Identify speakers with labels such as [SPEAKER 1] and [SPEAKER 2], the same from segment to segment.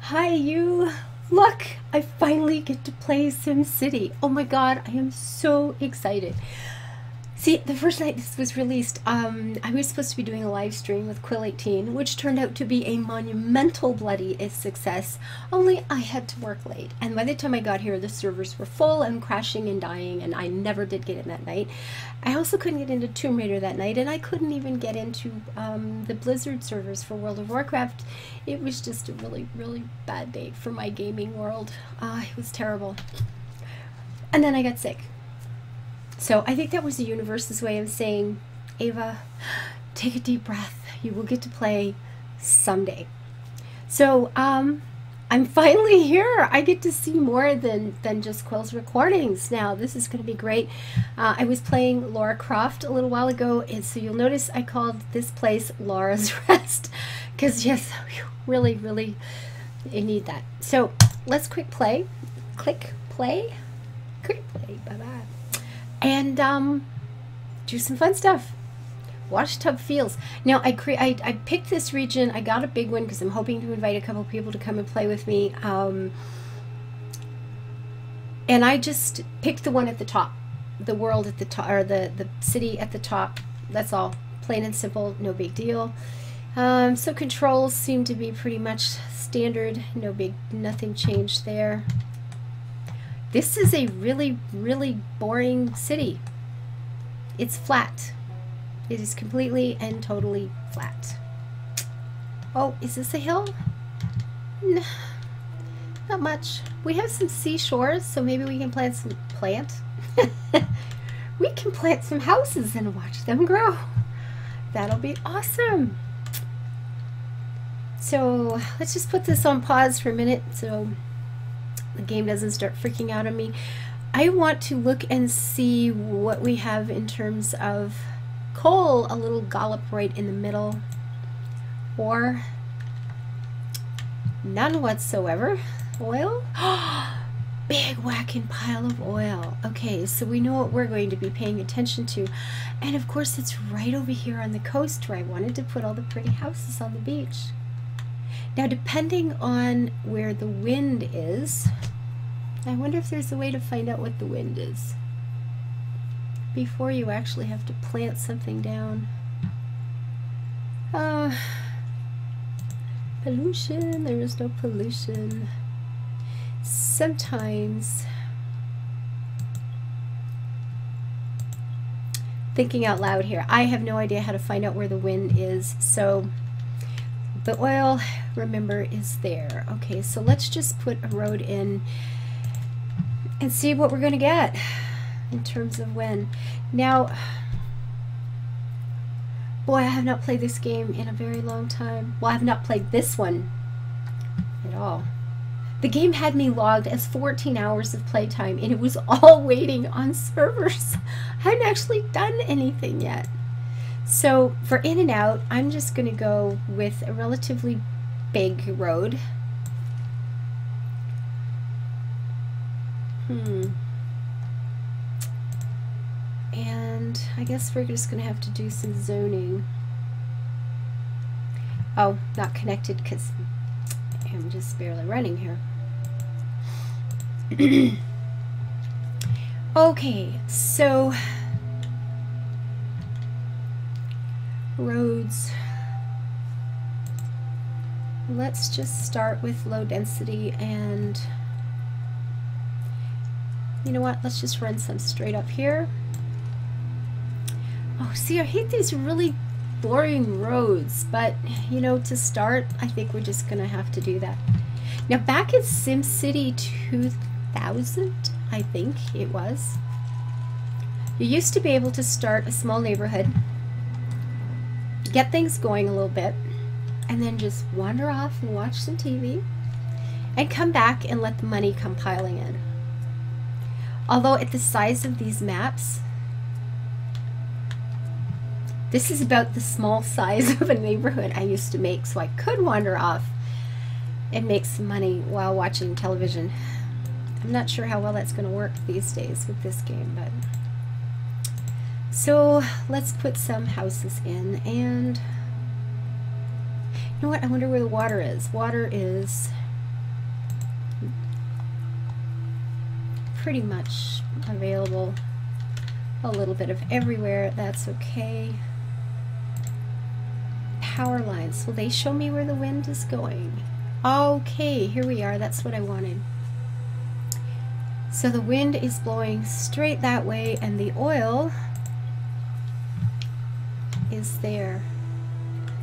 [SPEAKER 1] Hi, you. Look, I finally get to play SimCity. Oh my god, I am so excited. See, the first night this was released, I was supposed to be doing a live stream with Quill18, which turned out to be a monumental bloody success, only I had to work late. And by the time I got here, the servers were full and crashing and dying, and I never did get in that night. I also couldn't get into Tomb Raider that night, and I couldn't even get into the Blizzard servers for World of Warcraft. It was just a really, really bad day for my gaming world. It was terrible. And then I got sick. So I think that was the universe's way of saying, Ava, take a deep breath. You will get to play someday. So I'm finally here. I get to see more than just Quill's recordings now. This is going to be great. I was playing Lara Croft a little while ago, and so you'll notice I called this place Lara's Rest, because yes, really, really, you need that. So let's quick play. Quick play. Bye-bye. And do some fun stuff. Wash tub feels. Now I picked this region. I got a big one because I'm hoping to invite a couple people to come and play with me. And I just picked the one at the top, the world at the top, or the city at the top. That's all, plain and simple, no big deal. So controls seem to be pretty much standard. Nothing changed there. This is a really, really boring city. It's flat. It is completely and totally flat. Oh, is this a hill? No, not much. We have some seashores, so maybe we can plant some we can plant some houses and watch them grow. That'll be awesome. So let's just put this on pause for a minute so the game doesn't start freaking out on me. I want to look and see what we have in terms of coal. A little gollop right in the middle, or none whatsoever. Oil. Big whacking pile of oil. Okay, so we know what we're going to be paying attention to, and of course it's right over here on the coast where I wanted to put all the pretty houses on the beach. Now, depending on where the wind is, I wonder if there's a way to find out what the wind is before you actually have to plant something down. Pollution, there is no pollution. Sometimes, thinking out loud here, I have no idea how to find out where the wind is, so the oil, remember, is there. Okay, so let's just put a road in and see what we're going to get in terms of when. Now, boy, I have not played this game in a very long time. Well, I have not played this one at all. The game had me logged as 14 hours of playtime, and it was all waiting on servers. I hadn't actually done anything yet. So for in and out, I'm just going to go with a relatively big road. And I guess we're just going to have to do some zoning. Oh, not connected because I'm just barely running here. Okay, so roads. Let's just start with low density, and you know what, let's just run some straight up here. Oh, see, I hate these really boring roads, but you know, to start, I think we're just gonna have to do that. Now, back in SimCity 2000, I think it was, you used to be able to start a small neighborhood, get things going a little bit, and then just wander off and watch some TV and come back and let the money come piling in. Although at the size of these maps, this is about the small size of a neighborhood I used to make, so I could wander off and make some money while watching television. I'm not sure how well that's going to work these days with this game, but so let's put some houses in. And you know what, I wonder where the water is. Water is pretty much available a little bit of everywhere. That's okay. Power lines. Will they show me where the wind is going? Okay, here we are. That's what I wanted. So the wind is blowing straight that way, and the oil is there.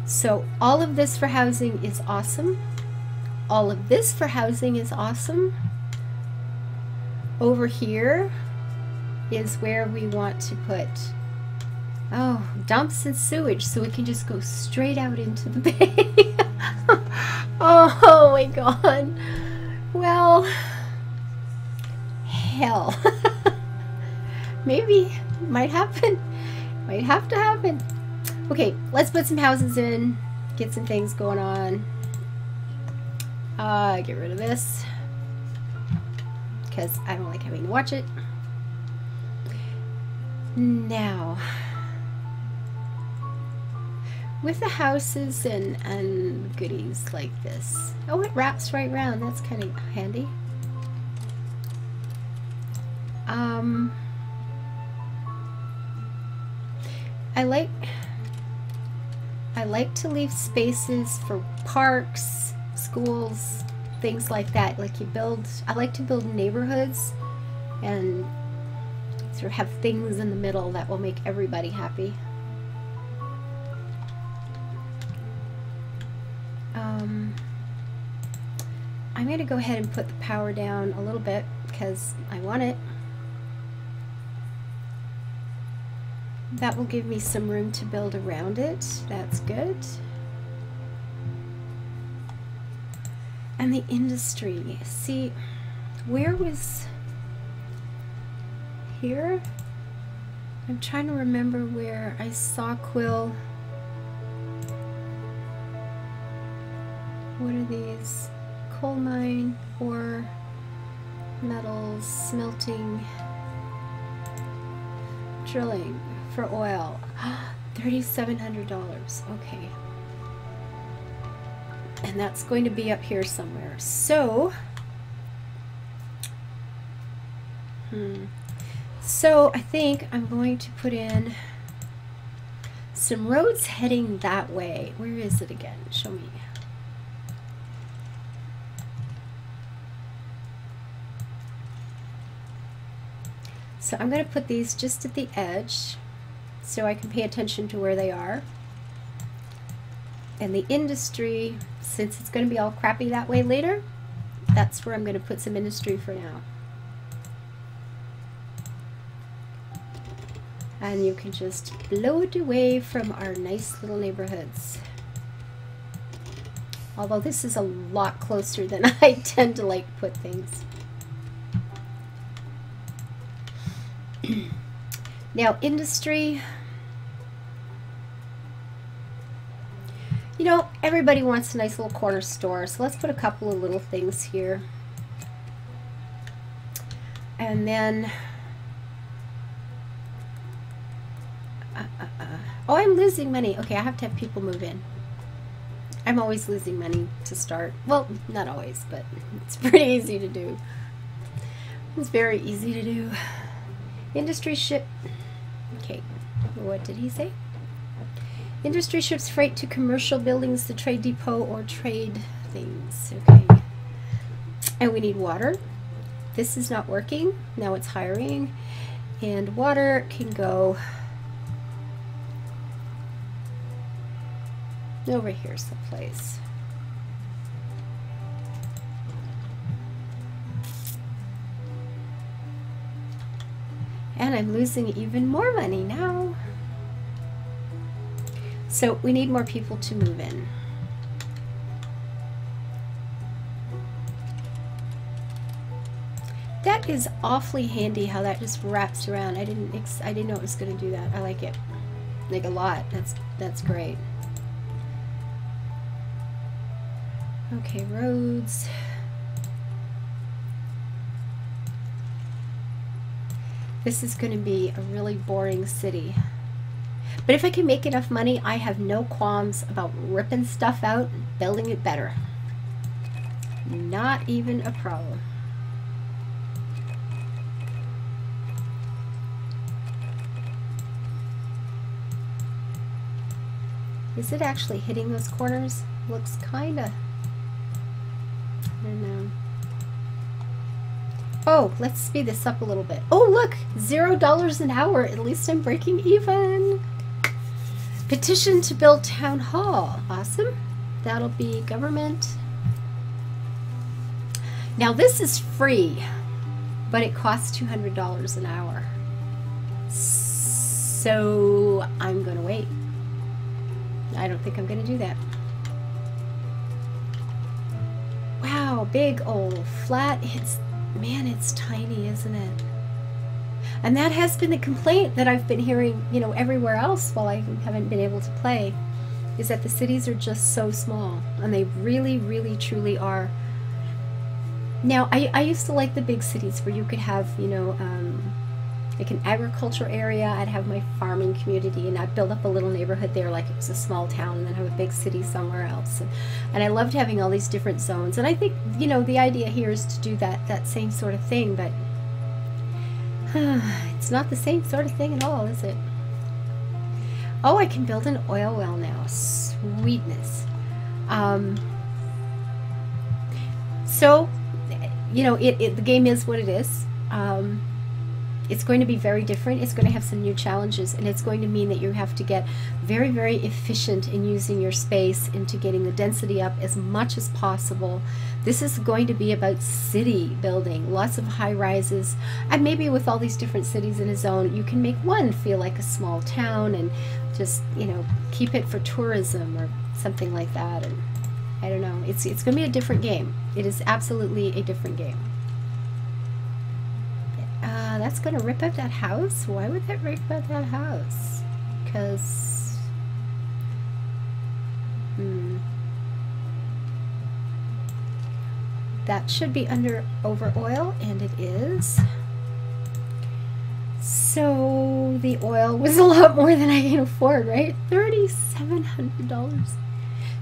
[SPEAKER 1] So all of this for housing is awesome. All of this for housing is awesome. Over here is where we want to put, oh, dumps and sewage, so we can just go straight out into the bay. Oh my god. Well, hell. Maybe. Might happen. Might have to happen. Okay, let's put some houses in, get some things going on. Get rid of this because I don't like having to watch it. Now, with the houses and goodies like this, oh, it wraps right around. That's kind of handy. I like to leave spaces for parks, schools, things like that. Like I like to build neighborhoods and sort of have things in the middle that will make everybody happy. I'm going to go ahead and put the power down a little bit because I want it. That will give me some room to build around it. That's good. And the industry. See, where was here? I'm trying to remember where I saw Quill. What are these? Coal mine, ore, metals, smelting, drilling for oil. $3,700. Okay. And that's going to be up here somewhere. So, so I think I'm going to put in some roads heading that way. Where is it again? Show me. So I'm going to put these just at the edge so I can pay attention to where they are. And the industry, since it's going to be all crappy that way later, that's where I'm going to put some industry for now. And you can just blow it away from our nice little neighborhoods. Although this is a lot closer than I tend to like put things. Now, industry, you know, everybody wants a nice little corner store, so let's put a couple of little things here. And then, oh, I'm losing money. Okay, I have to have people move in. I'm always losing money to start. Well, not always, but it's pretty easy to do. It's very easy to do. Industry ship. Okay, what did he say? Industry ships freight to commercial buildings, the trade depot, or trade things. Okay. And we need water. This is not working. Now it's hiring. And water can go over here someplace. And I'm losing even more money now. So we need more people to move in. That is awfully handy how that just wraps around. I didn't know it was going to do that. I like it. Like a lot. That's great. Okay, roads. This is going to be a really boring city. But if I can make enough money, I have no qualms about ripping stuff out and building it better. Not even a problem. Is it actually hitting those corners? Looks kinda. I don't know. Oh, let's speed this up a little bit. Oh, look! $0 an hour. At least I'm breaking even. Petition to build town hall. Awesome. That'll be government. Now this is free, but it costs $200 an hour. So I'm going to wait. I don't think I'm going to do that. Wow, big old flat. Man, it's tiny, isn't it? And that has been the complaint that I've been hearing, you know, everywhere else while I haven't been able to play, is that the cities are just so small, and they really, really, truly are. Now, I used to like the big cities where you could have, you know, like an agriculture area. I'd have my farming community, and I'd build up a little neighborhood there like it was a small town, and then have a big city somewhere else. And I loved having all these different zones. And I think, you know, the idea here is to do that same sort of thing, but it's not the same sort of thing at all, is it? Oh, I can build an oil well now. Sweetness. So, you know, the game is what it is. It's going to be very different. It's going to have some new challenges, and it's going to mean that you have to get very, very efficient in using your space into getting the density up as much as possible. This is going to be about city building, lots of high rises, and maybe with all these different cities in a zone, you can make one feel like a small town and just, you know, keep it for tourism or something like that. And I don't know. It's going to be a different game. It is absolutely a different game. That's going to rip out that house? Why would that rip out that house? Because... that should be over oil, and it is. So the oil was a lot more than I can afford, right? $3,700.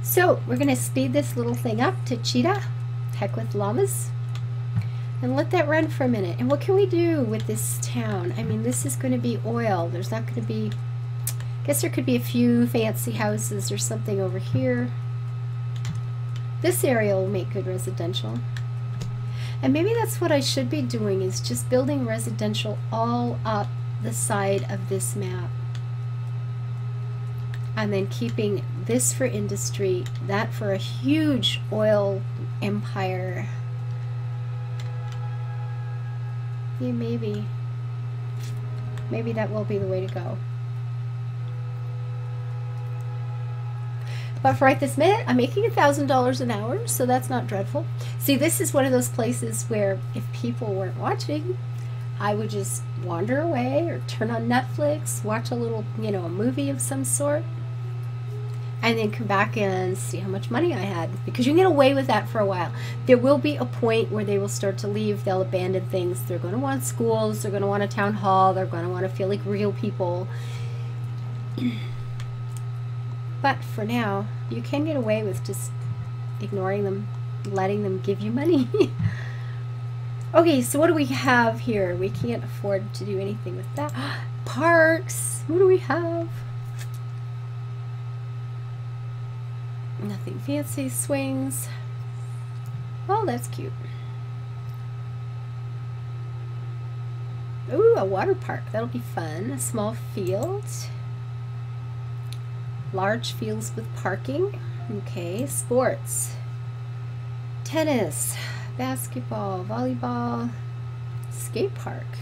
[SPEAKER 1] So we're going to speed this little thing up to cheetah. Heck with llamas. And let that run for a minute. And what can we do with this town? I mean, this is going to be oil. There's not going to be... I guess there could be a few fancy houses or something over here. This area will make good residential. And maybe that's what I should be doing, is just building residential all up the side of this map. And then keeping this for industry, that for a huge oil empire. Yeah, maybe that will be the way to go. But for right this minute, I'm making $1,000 an hour, so that's not dreadful. See, this is one of those places where if people weren't watching, I would just wander away or turn on Netflix, watch a little, you know, a movie of some sort, and then come back and see how much money I had, because you can get away with that for a while. There will be a point where they will start to leave. They'll abandon things. They're going to want schools. They're going to want a town hall. They're going to want to feel like real people. But for now, you can get away with just ignoring them, letting them give you money. Okay, so what do we have here? We can't afford to do anything with that. Parks. What do we have? Nothing fancy. Swings. Well, that's cute. Ooh, a water park. That'll be fun. A small field. Large fields with parking. Okay, sports. Tennis, basketball, volleyball, skate park.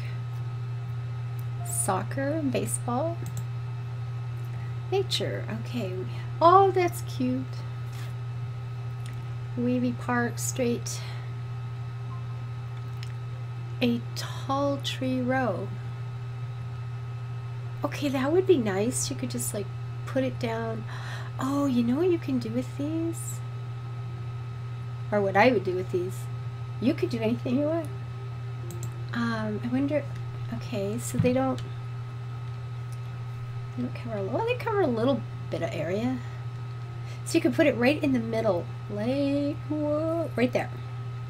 [SPEAKER 1] Soccer, baseball. Nature. Okay. Oh, that's cute. Wavy park, straight. A tall tree row. Okay, that would be nice. You could just like put it down. Oh, you know what you can do with these? Or what I would do with these? You could do anything you want. I wonder. Okay, so they don't cover a lot. Well, they cover a little bit of area. So you could put it right in the middle, like whoa, right there,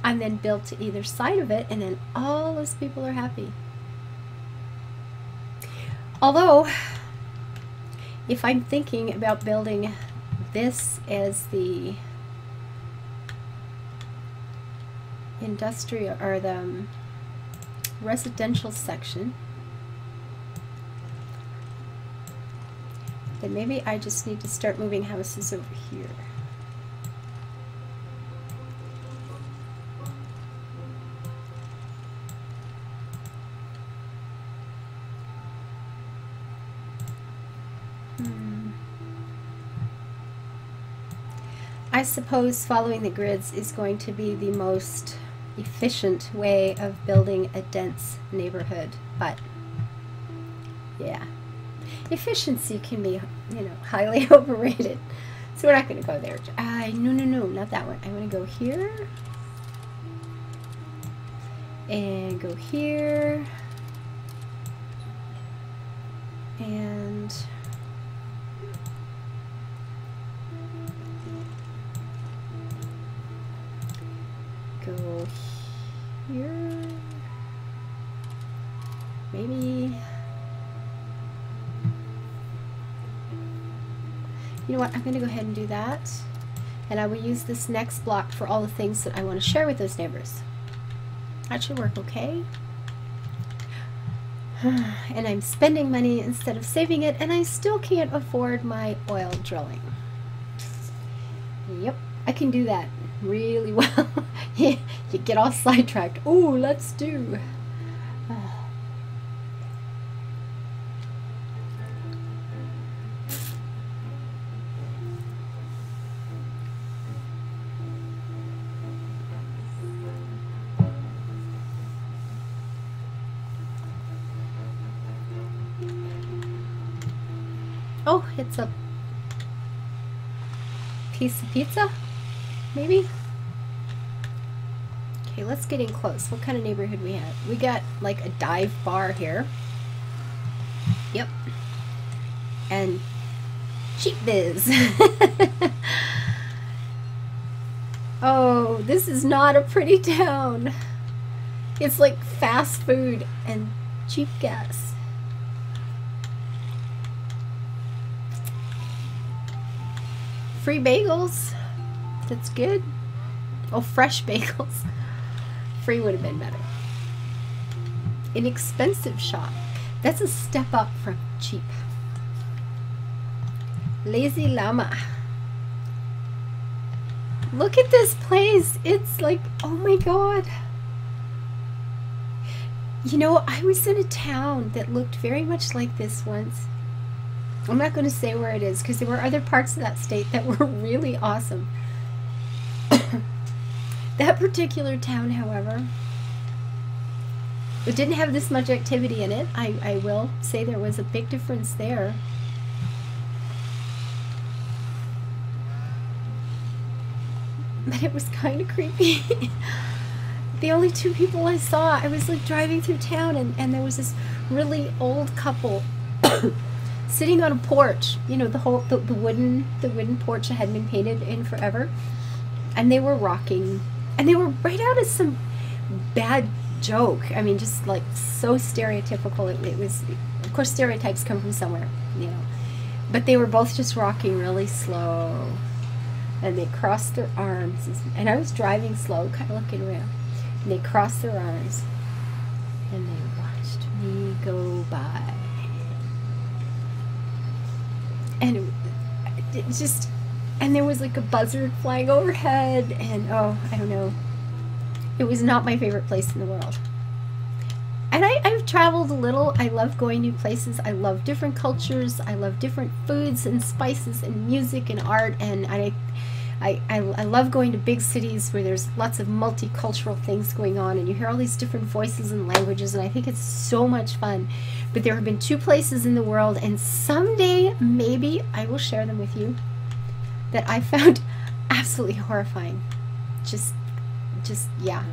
[SPEAKER 1] and then build to either side of it, and then all those people are happy. Although, if I'm thinking about building this as the industrial or the residential section. Then maybe I just need to start moving houses over here. I suppose following the grids is going to be the most efficient way of building a dense neighborhood, but yeah, efficiency can be, you know, highly overrated. So we're not going to go there. No, not that one. I want to go here and go here and go here, maybe. You know what, I'm going to go ahead and do that, and I will use this next block for all the things that I want to share with those neighbors. That should work okay. And I'm spending money instead of saving it, and I still can't afford my oil drilling. Yep, I can do that really well. You get all sidetracked. Ooh, let's do. Oh, it's a piece of pizza, maybe? Okay, let's get in close. What kind of neighborhood we have? We got like a dive bar here. Yep. And cheap biz. Oh, this is not a pretty town. It's like fast food and cheap gas. Free bagels. That's good. Oh, fresh bagels. Free would have been better. Inexpensive shop. That's a step up from cheap. Lazy Llama. Look at this place. It's like, oh my god. You know, I was in a town that looked very much like this once. I'm not going to say where it is because there were other parts of that state that were really awesome. That particular town, however, it didn't have this much activity in it. I will say there was a big difference there. But it was kind of creepy. The only two people I saw, I was like driving through town and there was this really old couple sitting on a porch, you know, the wooden porch that hadn't been painted in forever, and they were rocking, and they were right out of some bad joke. I mean, just like so stereotypical. It was, of course, stereotypes come from somewhere, you know, but they were both just rocking really slow, and they crossed their arms, and I was driving slow, kind of looking around, and they crossed their arms, and they watched me go by. And it just, and there was like a buzzard flying overhead, and oh, I don't know. It was not my favorite place in the world. And I've traveled a little. I love going new places. I love different cultures. I love different foods and spices and music and art. And I love going to big cities where there's lots of multicultural things going on, and you hear all these different voices and languages, and I think it's so much fun. But there have been two places in the world, and someday maybe I will share them with you, that I found absolutely horrifying. Yeah.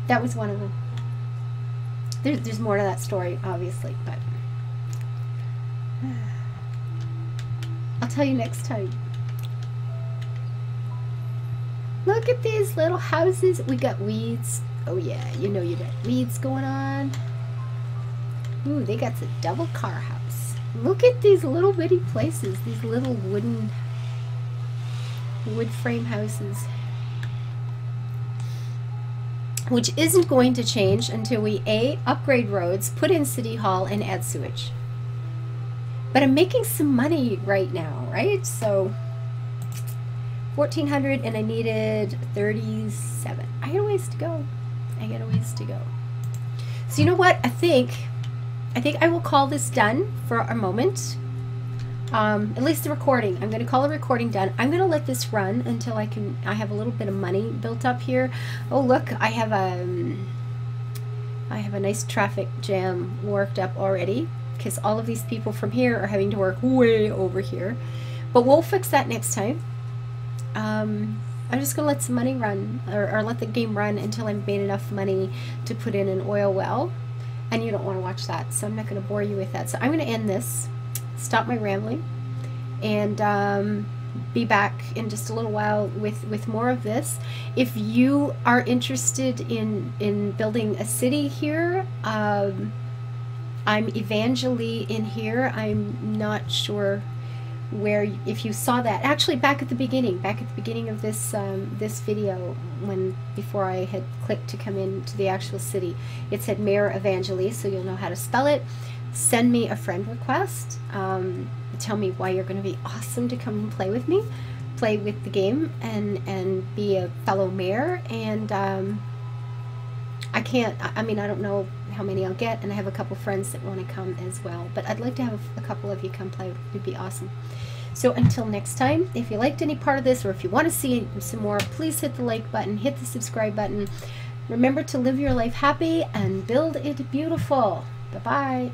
[SPEAKER 1] That was one of them. There's more to that story, obviously, but I'll tell you next time. Look at these little houses. We got weeds. Oh yeah, you know you got weeds going on. Ooh, they got a double car house. Look at these little bitty places, these little wood frame houses. Which isn't going to change until we A, upgrade roads, put in City Hall, and add sewage. But I'm making some money right now, right? So 1,400 and I needed 37. I got a ways to go. So you know what? I think I will call this done for a moment. At least the recording. I'm going to call the recording done. I'm going to let this run until I have a little bit of money built up here. Oh look, I have a nice traffic jam worked up already because all of these people from here are having to work way over here. But we'll fix that next time. I'm just going to let some money run or let the game run until I've made enough money to put in an oil well. And you don't want to watch that, so I'm not going to bore you with that. So I'm going to end this, stop my rambling, and be back in just a little while with more of this. If you are interested in building a city here, I'm Evangeline in here. I'm not sure where, if you saw that actually back at the beginning of this this video, before I had clicked to come into the actual city, it said Mayor Evangeline, so you'll know how to spell it. Send me a friend request. Tell me why you're going to be awesome to come and play with me, play with the game, and be a fellow mayor. And I don't know how many I'll get, and I have a couple friends that want to come as well, but I'd like to have a couple of you come play. It would be awesome. So until next time, if you liked any part of this, or if you want to see some more, please hit the like button, hit the subscribe button. Remember to live your life happy and build it beautiful. Bye-bye.